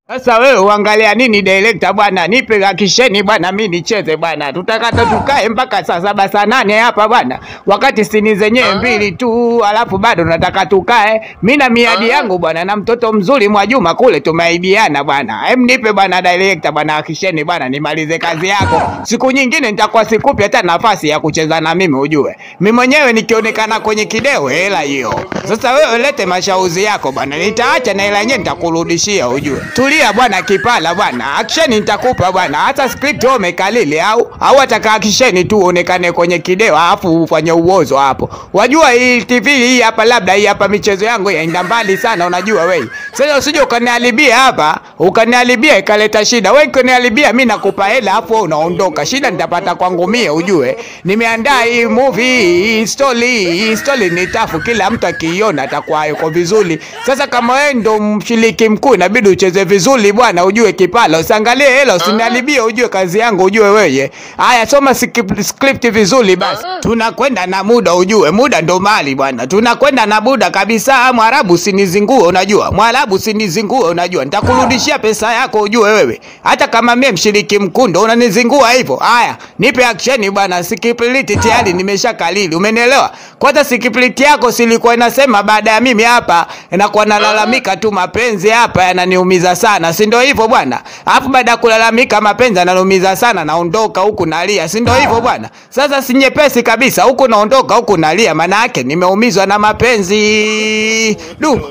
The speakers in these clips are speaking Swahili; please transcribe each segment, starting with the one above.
Sasa wewe uangalia nini director bwana? Nipe akisheni bwana, mimi nicheze bwana. Tutakata tukae mpaka saa 7 saa 8 hapa bwana. Wakati sini zenyewe 2 tu, alafu bado nataka tukae. Mimi na miadi yangu bwana, na mtoto mzuri Mwajuma kule tumeibiana bwana. Hem, nipe bwana director bwana akisheni bwana, nimalize kazi yako. Siku nyingine nitakuwa sikupi hata nafasi ya kucheza na mimi ujue. Mimi mwenyewe nikionekana kwenye kideo hela hiyo. Sasa wewe lete mashauzi yako bwana. Nitaacha na hela yenyewe nitakurudishia ujue. Tulia bwana Kipala bwana. Action nitakupa bwana. Hata script wewe umekalili au ataka action tu uonekane kwenye kideo alafu ufanye uozo hapo. Wajua hii TV hii hapa, labda hii hapa michezo yangu yaenda mbali sana unajua wewe. Sasa usije ukanialibia hapa, ukanialibia ikaleta shida. Wewe ukanialibia mimi nakupa hela alafu unaondoka. Shida nitapata kwangu mie ujue. Nimeandaa hii movie, hii story ni tafu, kila mtu akiiona atakuwa yuko vizuri. Sasa kama wewe ndo mshiriki mkuu inabidi ucheze vizuri bwana ujue Kipala. Usiangalie hela, usinialibie ujue kazi yangu ujue wewe. Haya soma script vizuri basi. Tunakwenda na muda ujue, muda ndo mali bwana. Tunakwenda na muda kabisa. Mwarabu usinizingue unajua. Mwarabu usinizingue unajua. Nitakurudishia pesa yako ujue wewe. Hata kama mimi mshiriki mkuu ndo unanizingua hivyo. Haya, nipe action bwana. Script tayari nimeshakalili. Umenielewa? Kwanza script yako silikuwa inasema baada ya mimi hapa inakuwa nalalamika tu mapenzi hapa yananiumiza sana. Si ndio hivyo bwana? Alafu baada ya kulalamika mapenzi yananiumiza sana naondoka huku nalia. Si ndio hivyo bwana? Sasa si nyepesi kabisa, huku naondoka huku nalia, maana yake nimeumizwa na mapenzi.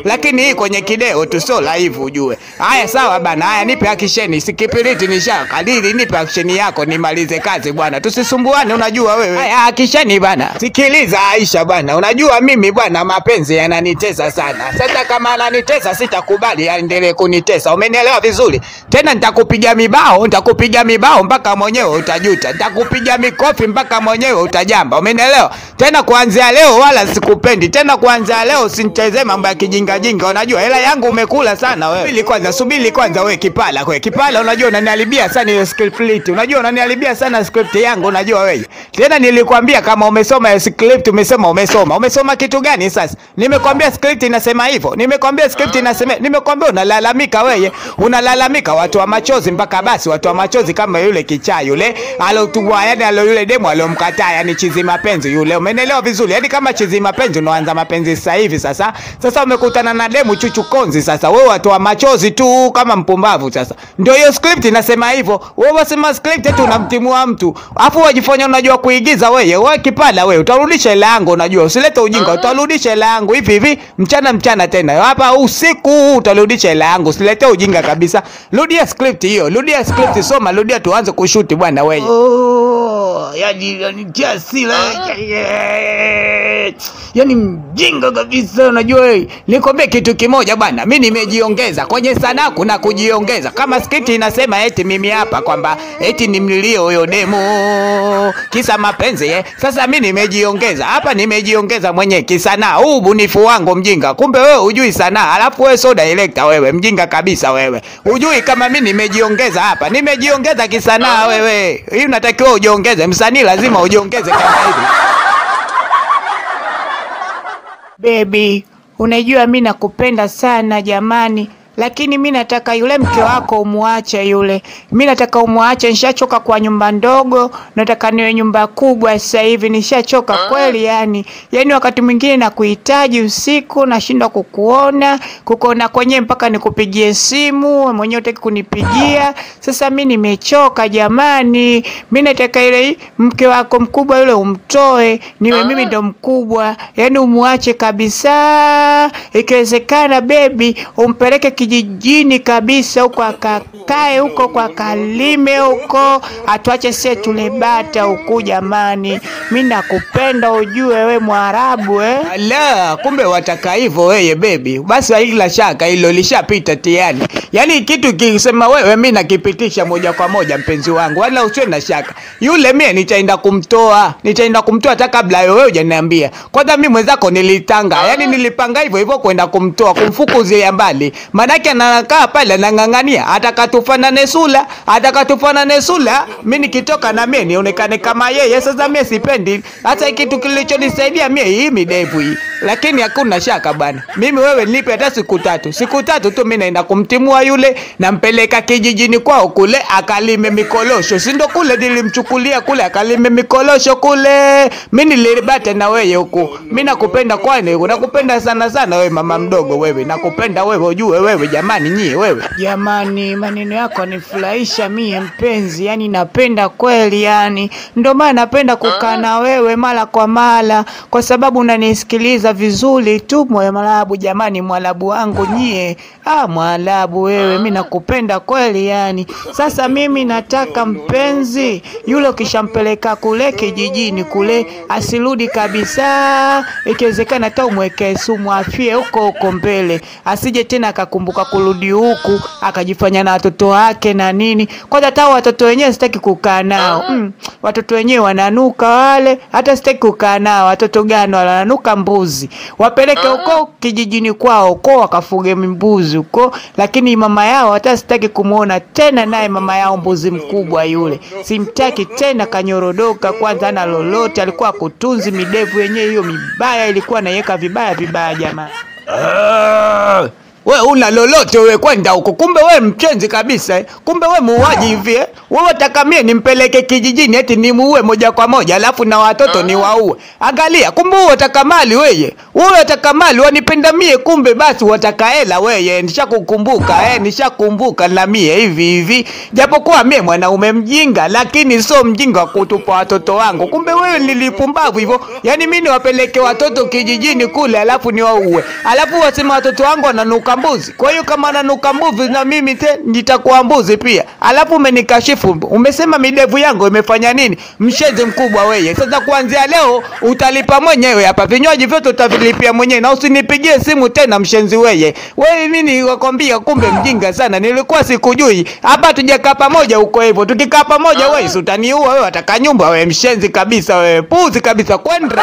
Lakini hii kwenye kideo tu sio live ujue. Haya sawa bana. Haya nipe action. Sikipiriti nishakadiri, nipe action yako nimalize kazi bwana. Tusisumbuane unajua wewe. Haya action bana. Sikiliza Aisha bwana. Unajua mimi bwana mapenzi yananitesa sana. Sasa kama ananitesa sitakubali aendelee kunitesa. Umenielewa vizuri? Tena nitakupiga mibao mpaka mwenyewe utajuta. Nitakupiga mikofi mpaka mwenyewe utajamba. Umenielewa? Tena kuanzia leo wala sikupendi. Tena kuanzia leo usinichezee mambo ya kijinga jinga. Unajua hela yangu umekula sana wewe. Subiri kwanza wewe Kipala. Wewe Kipala unajua unaniharibia sana ile script. Unajua unaniharibia sana script yangu unajua wewe. Tena nilikwambia kama umesoma script umesoma kitu gani sasa? Nimekwambia script inasema hivyo. Nimekwambia script inasema, nimekwambia unalalamika wewe. Unalalamika watu wa machozi mpaka basi watu wa machozi kama yule kichaa yule alotuwa yani yule demo alomkataa yani chizi mapenzi yule. Umeelewa vizuri? Yani kama chizi mapenzi unaanza mapenzi sasa hivi sasa. Sasa umekutana na demo chuchu konzi sasa. Wewe watu wa machozi tu kama mpumbavu sasa. Ndio hiyo script inasema hivyo. Wewe wasema script tu unamtimua mtu. Alafu wajifanya unajua kuigiza wewe. Wewe Kipala wewe utarudisha hela yangu unajua. Usilete ujinga, utarudisha hela yangu hivi mchana tena. Hapa usiku utarudisha hela yangu. Usilete ujinga kabisa. Rudia script hiyo. Rudia script soma, rudia tuanze kushoot bwana wewe. Yani jasila. Yani mjinga kabisa unajua wewe. Nikwambie kitu kimoja bwana. Mimi nimejiongeza kwenye sanaa kuna kujiongeza. Kama script inasema eti mimi hapa kwamba eti nimlilie huyo demo kisa mapenzi Sasa mimi nimejiongeza. Hapa nimejiongeza mwenyewe kisanaa. Huu bunifu wangu mjinga. Kumbe wewe hujui sanaa. Alafu wewe so director wewe. Mjinga kabisa wewe. Hujui kama mimi nimejiongeza hapa. Nimejiongeza kisanaa wewe. Hii unatakiwa ujiongeze. Msanii lazima ujiongeze kama hivi. Baby, unajua mimi nakupenda sana jamani. Lakini mimi nataka yule mke wako umuache yule. Mimi nataka umuache, nishachoka kwa nyumba ndogo, nataka niwe nyumba kubwa sasa hivi, nishachoka kweli yani. Yaani wakati mwingine nakuhitaji usiku, nashindwa kukuona kwenye mpaka nikupigie simu, mwenyewe utaki kunipigia. Sasa mimi nimechoka jamani. Mimi nataka ile mke wako mkubwa yule umtoe, niwe mimi ndo mkubwa. Yaani umuache kabisa. Ikiwezekana baby, umpeleke kijijini kabisa huko akakae huko kwa kalime huko, atuache sisi tulebata huko jamani. Mimi nakupenda ujue wewe Mwarabu Ala, kumbe wataka hivyo wewe baby. Basi bila shaka hilo lishapita tayari. Yani kitu kisema wewe mimi nakipitisha moja kwa moja mpenzi wangu. Wala usiwe na shaka. Yule mimi nitaenda kumtoa hata kabla wewe hujaniambia. Kwanza mimi mwenzako nilitanga. Yani nilipanga hivyo kwenda kumtoa, kumfukuzia mbali. Maana manake anakaa pale anang'ang'ania atakatufanane sula, mimi nikitoka na mimi nionekane kama yeye. Sasa mimi sipendi hata kitu kilichonisaidia mimi hii midevu hii, lakini hakuna shaka bwana, mimi wewe nipe hata siku tatu tu, mimi naenda kumtimua yule, nampeleka kijijini kwao kule akalime mikolosho, si ndo kule nilimchukulia kule akalime mikolosho kule. Mimi nilibata na wewe huko, mimi nakupenda, kwani nakupenda sana wewe mama mdogo, wewe nakupenda wewe, ujue wewe jamani, nyie wewe Jamani, maneno yako nifurahisha mie mpenzi, yani napenda kweli, yani ndio maana napenda kukaa na wewe mara kwa mara, kwa sababu unanisikiliza vizuri tu. Moyo Mwarabu, jamani, Mwarabu wangu nyie, Mwarabu wewe, mimi nakupenda kweli yani. Sasa mimi nataka mpenzi yule ukishampeleka kule kijijini kule asirudi kabisa, ikiwezekana hata umwekee sumu afie huko mbele, asije tena akakumbuka kurudi huku akajifanya na watoto wake na nini. Kwanza hata watoto wenyewe sitaki kukaa nao. Watoto wenyewe wananuka wale, hata sitaki kukaa nao. Watoto gani wananuka? Mbuzi. Wapeleke huko kijijini kwao huko wakafuge mbuzi huko, lakini mama yao hata sitaki kumuona tena, naye mama yao mbuzi mkubwa yule simtaki tena, kanyorodoka. Kwanza ana lolote, alikuwa kutunzi midevu yenyewe hiyo mibaya, ilikuwa naiweka vibaya jamani. Wewe una lolote wewe, kwenda huko. Kumbe wewe mchenzi kabisa. Kumbe wewe muuaji hivi. Wewe utakamie nimpeleke kijijini eti nimuue moja kwa moja, alafu na watoto ni waue. Angalia, kumbe wewe utakamali wewe. Wewe utakamali wanipenda mie, kumbe basi watakaela wewe. Nishakumbuka na mie hivi. Japokuwa mie mwanaume mjinga, lakini sio mjinga kutupa watoto wangu. Kumbe wewe nilipumbavu hivyo. Yaani mimi niwapeleke watoto kijijini kule alafu ni waue. Alafu wasema watoto wangu wananuka mbuzi. Kwa hiyo kama ananuka mbuzi na mimi nitakuwa mbuzi pia. Alafu umenikashifu. Umesema midevu yangu imefanya nini? Mshenzi mkubwa wewe. Sasa kuanzia leo utalipa mwenyewe hapa. Vinywaji vyote utavilipia mwenyewe, na usinipigie simu tena mshenzi wewe. Wewe mimi nilikwambia, kumbe mjinga sana. Nilikuwa sikujui. Hapa tujakaa pamoja huko hivyo. Tukikaa pamoja wewe utaniua wewe, ataka nyumba wewe, mshenzi kabisa wewe. Puzi kabisa, kwenda.